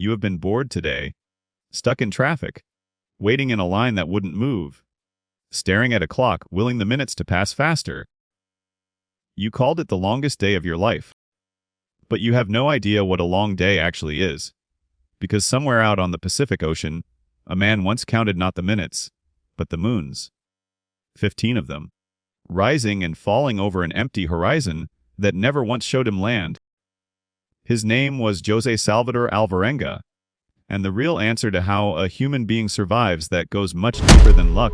You have been bored today, stuck in traffic, waiting in a line that wouldn't move, staring at a clock, willing the minutes to pass faster. You called it the longest day of your life. But you have no idea what a long day actually is. Because somewhere out on the Pacific Ocean, a man once counted not the minutes, but the moons. 15 of them, rising and falling over an empty horizon that never once showed him land. His name was José Salvador Alvarenga, and the real answer to how a human being survives that goes much deeper than luck.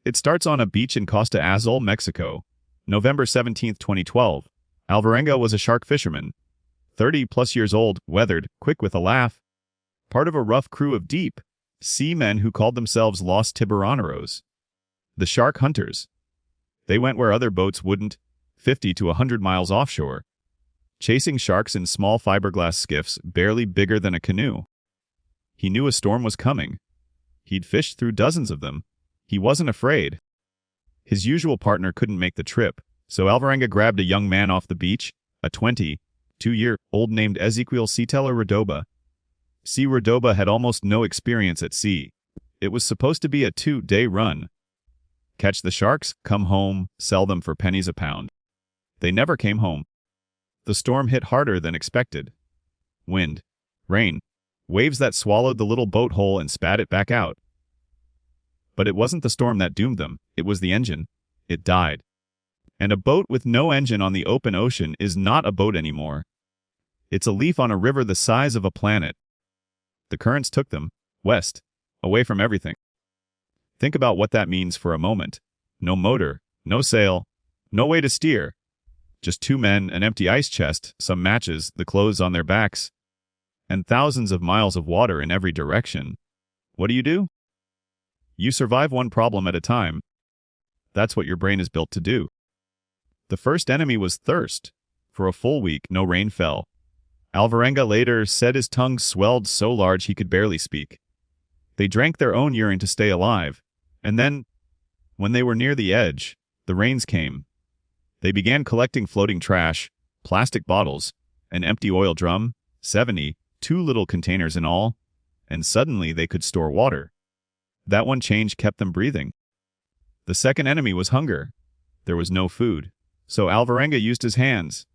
It starts on a beach in Costa Azul, Mexico. November 17, 2012. Alvarenga was a shark fisherman, 30-plus years old, weathered, quick with a laugh, part of a rough crew of deep sea men who called themselves Los Tiburoneros, the shark hunters. They went where other boats wouldn't, 50 to 100 miles offshore, chasing sharks in small fiberglass skiffs barely bigger than a canoe. He knew a storm was coming. He'd fished through dozens of them. He wasn't afraid. His usual partner couldn't make the trip, so Alvarenga grabbed a young man off the beach, a 22-year-old named Ezequiel Citella Redoba. Redoba had almost no experience at sea. It was supposed to be a 2-day run. Catch the sharks, come home, sell them for pennies a pound. They never came home. The storm hit harder than expected. Wind, rain, waves that swallowed the little boat whole and spat it back out. But it wasn't the storm that doomed them, it was the engine. It died. And a boat with no engine on the open ocean is not a boat anymore. It's a leaf on a river the size of a planet. The currents took them west, away from everything. Think about what that means for a moment. No motor, no sail, no way to steer. Just two men, an empty ice chest, some matches, the clothes on their backs, and thousands of miles of water in every direction. What do? You survive one problem at a time. That's what your brain is built to do. The first enemy was thirst. For a full week, no rain fell. Alvarenga later said his tongue swelled so large he could barely speak. They drank their own urine to stay alive. And then, when they were near the edge, the rains came. They began collecting floating trash, plastic bottles, an empty oil drum, 72 little containers in all, and suddenly they could store water. That one change kept them breathing. The second enemy was hunger. There was no food, so Alvarenga used his hands.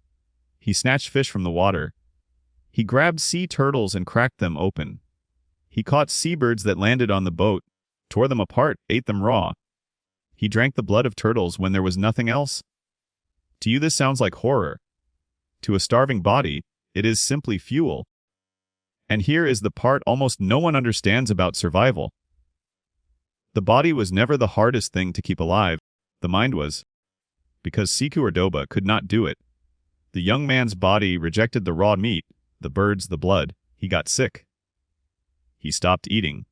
He snatched fish from the water. He grabbed sea turtles and cracked them open. He caught seabirds that landed on the boat, tore them apart, ate them raw. He drank the blood of turtles when there was nothing else. To you this sounds like horror. To a starving body, it is simply fuel. And here is the part almost no one understands about survival. The body was never the hardest thing to keep alive. The mind was. Because Ezequiel Redoba could not do it. The young man's body rejected the raw meat, the birds, the blood. He got sick. He stopped eating.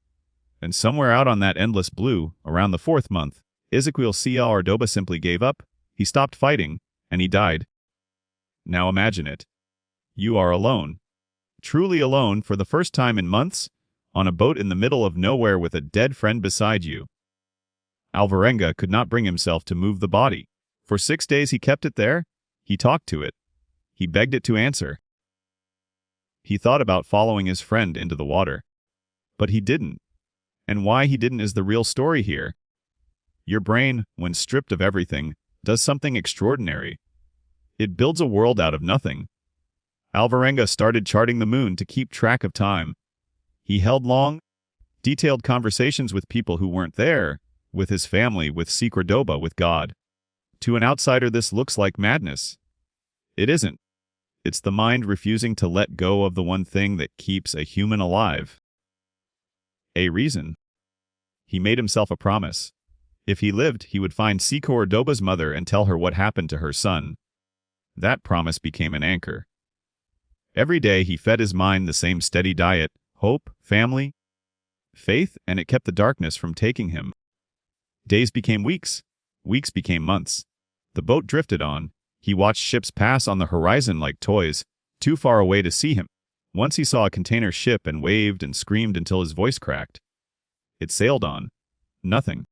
And somewhere out on that endless blue, around the 4th month, Ezequiel Citella Redoba simply gave up. He stopped fighting, and he died. Now imagine it. You are alone. Truly alone for the first time in months, on a boat in the middle of nowhere with a dead friend beside you. Alvarenga could not bring himself to move the body. For 6 days he kept it there. He talked to it. He begged it to answer. He thought about following his friend into the water. But he didn't. And why he didn't is the real story here. Your brain, when stripped of everything, does something extraordinary. It builds a world out of nothing. Alvarenga started charting the moon to keep track of time. He held long, detailed conversations with people who weren't there, with his family, with Ezequiel Redoba, with God. To an outsider this looks like madness. It isn't. It's the mind refusing to let go of the one thing that keeps a human alive. A reason. He made himself a promise. If he lived, he would find Ezequiel Redoba's mother and tell her what happened to her son. That promise became an anchor. Every day he fed his mind the same steady diet, hope, family, faith, and it kept the darkness from taking him. Days became weeks. Weeks became months. The boat drifted on. He watched ships pass on the horizon like toys, too far away to see him. Once he saw a container ship and waved and screamed until his voice cracked. It sailed on. Nothing.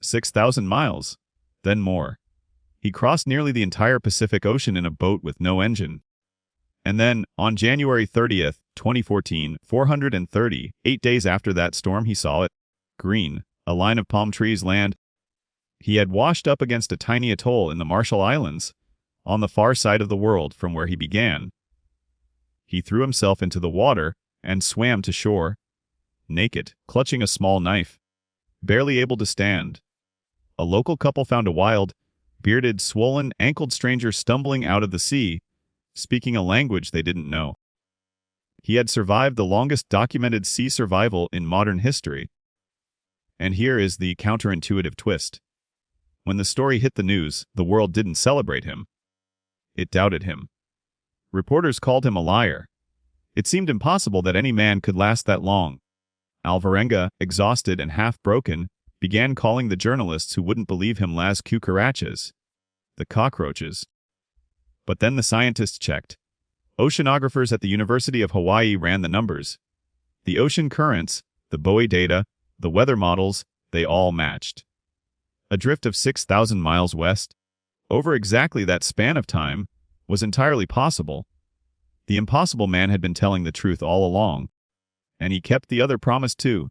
6,000 miles. Then more. He crossed nearly the entire Pacific Ocean in a boat with no engine. And then, on January 30th, 2014, 430, 8 days after that storm, he saw it. Green, a line of palm trees land. He had washed up against a tiny atoll in the Marshall Islands, on the far side of the world from where he began. He threw himself into the water and swam to shore, naked, clutching a small knife, barely able to stand. A local couple found a wild, bearded, swollen, ankled stranger stumbling out of the sea, speaking a language they didn't know. He had survived the longest documented sea survival in modern history. And here is the counterintuitive twist. When the story hit the news, the world didn't celebrate him. It doubted him. Reporters called him a liar. It seemed impossible that any man could last that long. Alvarenga, exhausted and half-broken, began calling the journalists who wouldn't believe him las cucarachas, the cockroaches. But then the scientists checked. Oceanographers at the University of Hawaii ran the numbers. The ocean currents, the buoy data, the weather models, they all matched. A drift of 6,000 miles west, over exactly that span of time, was entirely possible. The impossible man had been telling the truth all along. And he kept the other promise too.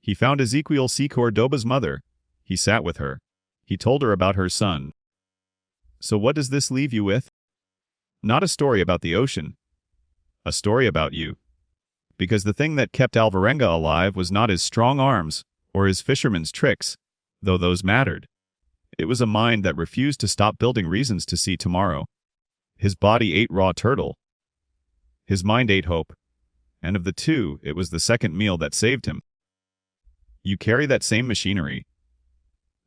He found Ezequiel C. Cordoba's mother. He sat with her. He told her about her son. So what does this leave you with? Not a story about the ocean. A story about you. Because the thing that kept Alvarenga alive was not his strong arms or his fisherman's tricks, though those mattered. It was a mind that refused to stop building reasons to see tomorrow. His body ate raw turtle. His mind ate hope. And of the two, it was the second meal that saved him. You carry that same machinery.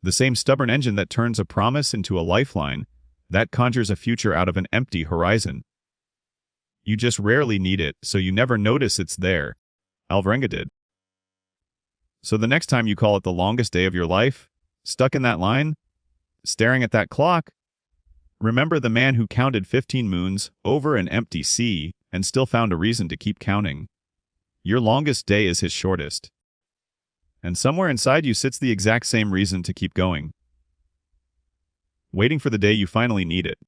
The same stubborn engine that turns a promise into a lifeline, that conjures a future out of an empty horizon. You just rarely need it, so you never notice it's there. Alvarenga did. So the next time you call it the longest day of your life, stuck in that line, staring at that clock, remember the man who counted 15 moons over an empty sea and still found a reason to keep counting. Your longest day is his shortest. And somewhere inside you sits the exact same reason to keep going. Waiting for the day you finally need it.